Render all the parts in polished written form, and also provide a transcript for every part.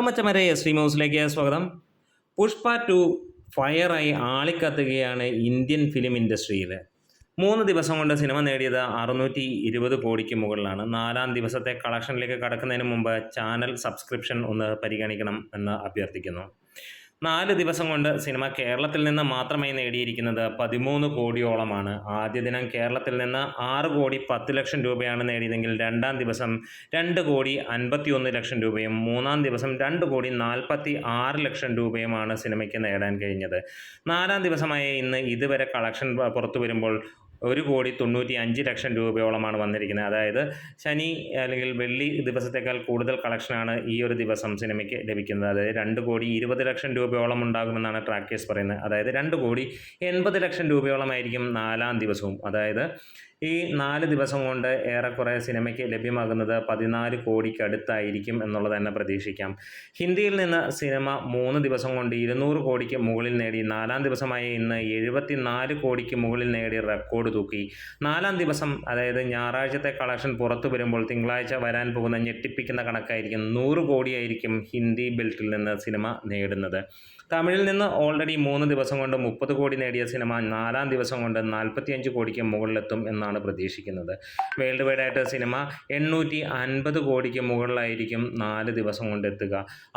മച്ചമരെ stream ഹൗസിലേക്ക് സ്വാഗതം. Pushpa 2 ഫയറായി ആളിക്കത്തുകയാണ് Indian film ഇൻഡസ്ട്രിയിൽ. 3 ദിവസം കൊണ്ട് സിനിമ നേടിയത് 620 കോടിക്ക് മുകളിലാണ്. 4-ാം ദിവസത്തെ കളക്ഷനിലേക്ക് കടക്കുന്നതിന് മുമ്പ് ചാനൽ സബ്സ്ക്രിപ്ഷൻ ഒന്ന് പരിഗണിക്കണം എന്ന് അഭ്യർത്ഥിക്കുന്നു. 4 ദിവസം കൊണ്ട് സിനിമ കേരളത്തിൽ നിന്ന് മാത്രമായി നേടിയിരിക്കുന്നത് 13 കോടിയോളമാണ്. ആദ്യ ദിനം കേരളത്തിൽ നിന്ന് 6 കോടി 10 ലക്ഷം രൂപയാണ് നേടിയതെങ്കിൽ 2-ാം ദിവസം 2 കോടി 51 ലക്ഷം രൂപയും 3-ാം ദിവസം 2 കോടി 46 ലക്ഷം രൂപയുമാണ് സിനിമയ്ക്ക് നേടാൻ കഴിഞ്ഞത്. 4-ാം ദിവസമായ ഇന്ന് ഇതുവരെ കളക്ഷൻ പുറത്തു വരുമ്പോൾ 1 കോടി 95 ലക്ഷം രൂപയോളമാണ് വന്നിരിക്കുന്നത്. അതായത് ശനി അല്ലെങ്കിൽ വെള്ളി ദിവസത്തേക്കാൾ കൂടുതൽ കളക്ഷനാണ് ഈ ഒരു ദിവസം സിനിമയ്ക്ക് ലഭിക്കുന്നത്. അതായത് 2 കോടി 20 ലക്ഷം രൂപയോളം ഉണ്ടാകുമെന്നാണ് ട്രാക്കേഴ്സ് പറയുന്നത്. അതായത് 2 കോടി 80 ലക്ഷം രൂപയോളമായിരിക്കും 4-ാം ദിവസവും. അതായത് ഈ 4 ദിവസം കൊണ്ട് ഏറെക്കുറെ സിനിമയ്ക്ക് ലഭ്യമാകുന്നത് 14 കോടിക്കടുത്തായിരിക്കും എന്നുള്ളത് തന്നെ പ്രതീക്ഷിക്കാം. ഹിന്ദിയിൽ നിന്ന് സിനിമ 3 ദിവസം കൊണ്ട് 200 കോടിക്ക് മുകളിൽ നേടി. 4-ാം ദിവസമായ ഇന്ന് 74 കോടിക്ക് മുകളിൽ നേടി റെക്കോർഡ് തൂക്കി. 4-ാം ദിവസം അതായത് ഞായറാഴ്ചത്തെ കളക്ഷൻ പുറത്തു വരുമ്പോൾ തിങ്കളാഴ്ച വരാൻ പോകുന്ന ഞെട്ടിപ്പിക്കുന്ന കണക്കായിരിക്കും. 100 കോടിയായിരിക്കും ഹിന്ദി ബെൽറ്റിൽ നിന്ന് സിനിമ നേടുന്നത്. തമിഴിൽ നിന്ന് ഓൾറെഡി 3 ദിവസം കൊണ്ട് 30 കോടി നേടിയ സിനിമ 4-ാം ദിവസം കൊണ്ട് 45 കോടിക്ക് മുകളിലെത്തും എന്നാണ് പ്രതീക്ഷിക്കുന്നത്. വേൾഡ് വൈഡായിട്ട് സിനിമ 850 കോടിക്ക് മുകളിലായിരിക്കും 4 ദിവസം കൊണ്ട് എത്തുക.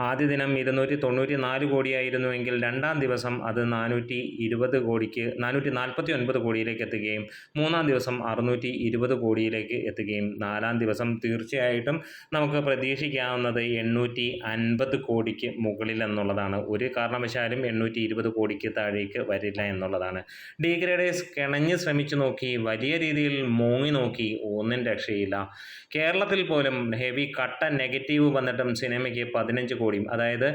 ആദ്യ ദിനം 294 കോടിയായിരുന്നുവെങ്കിൽ 2-ാം ദിവസം അത് 449 കോടിയിലേക്ക് എത്തുകയും 3-ാം ദിവസം 620 കോടിയിലേക്ക് എത്തുകയും 4-ാം ദിവസം തീർച്ചയായിട്ടും നമുക്ക് പ്രതീക്ഷിക്കാവുന്നത് 850 കോടിക്ക് മുകളിൽ എന്നുള്ളതാണ്. ഒരു കാരണവശാലും 820 കോടിക്ക് താഴേക്ക് വരില്ല എന്നുള്ളതാണ്. ഡീഗ്രേഡേഴ്സ് കിണഞ്ഞ് ശ്രമിച്ചു നോക്കി, വലിയ രീതിയിൽ മോങ്ങി നോക്കി, ഒന്നും രക്ഷയില്ല. കേരളത്തിൽ പോലും ഹെവി കട്ട നെഗറ്റീവ് വന്നിട്ടും സിനിമയ്ക്ക് 15 കോടിയും. അതായത്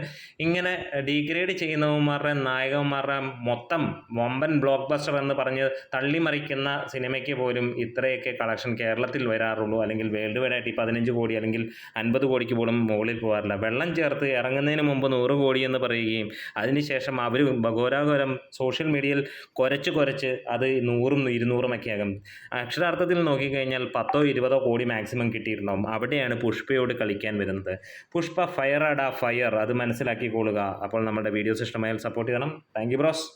ഇങ്ങനെ ഡീഗ്രേഡ് ചെയ്യുന്നവന്മാരുടെ നായകന്മാരുടെ മൊത്തം വമ്പൻ ബ്ലോക്ക് ബസ്റ്റർ എന്ന് പറഞ്ഞ് തള്ളിമറിക്കുന്ന സിനിമയ്ക്ക് പോലും ഇത്രയൊക്കെ കളക്ഷൻ കേരളത്തിൽ വരാറുള്ളൂ. അല്ലെങ്കിൽ വേൾഡ് വൈഡായിട്ട് ഈ 15 കോടി അല്ലെങ്കിൽ 50 കോടിക്ക് പോലും മുകളിൽ പോകാറില്ല. വെള്ളം ചേർത്ത് ഇറങ്ങുന്നതിന് മുമ്പ് 100 കോടി എന്ന് പറയുകയും അതിനുശേഷം അവർ ഘോരാഘോരം സോഷ്യൽ മീഡിയയിൽ കുരച്ച് അത് 100-ഉം 200-ഉം ഒക്കെ ആകും. അക്ഷരാർത്ഥത്തിൽ നോക്കിക്കഴിഞ്ഞാൽ 10-20 കോടി മാക്സിമം കിട്ടിയിട്ടുണ്ടാവും. അവിടെയാണ് പുഷ്പയോട് കളിക്കാൻ വരുന്നത്. പുഷ്പ ഫയർ, അത് മനസ്സിലാക്കിക്കൊള്ളുക. അപ്പോൾ നമ്മുടെ വീഡിയോസ് ഇഷ്ടമായാൽ സപ്പോർട്ട് ചെയ്യണം. Thank you bros.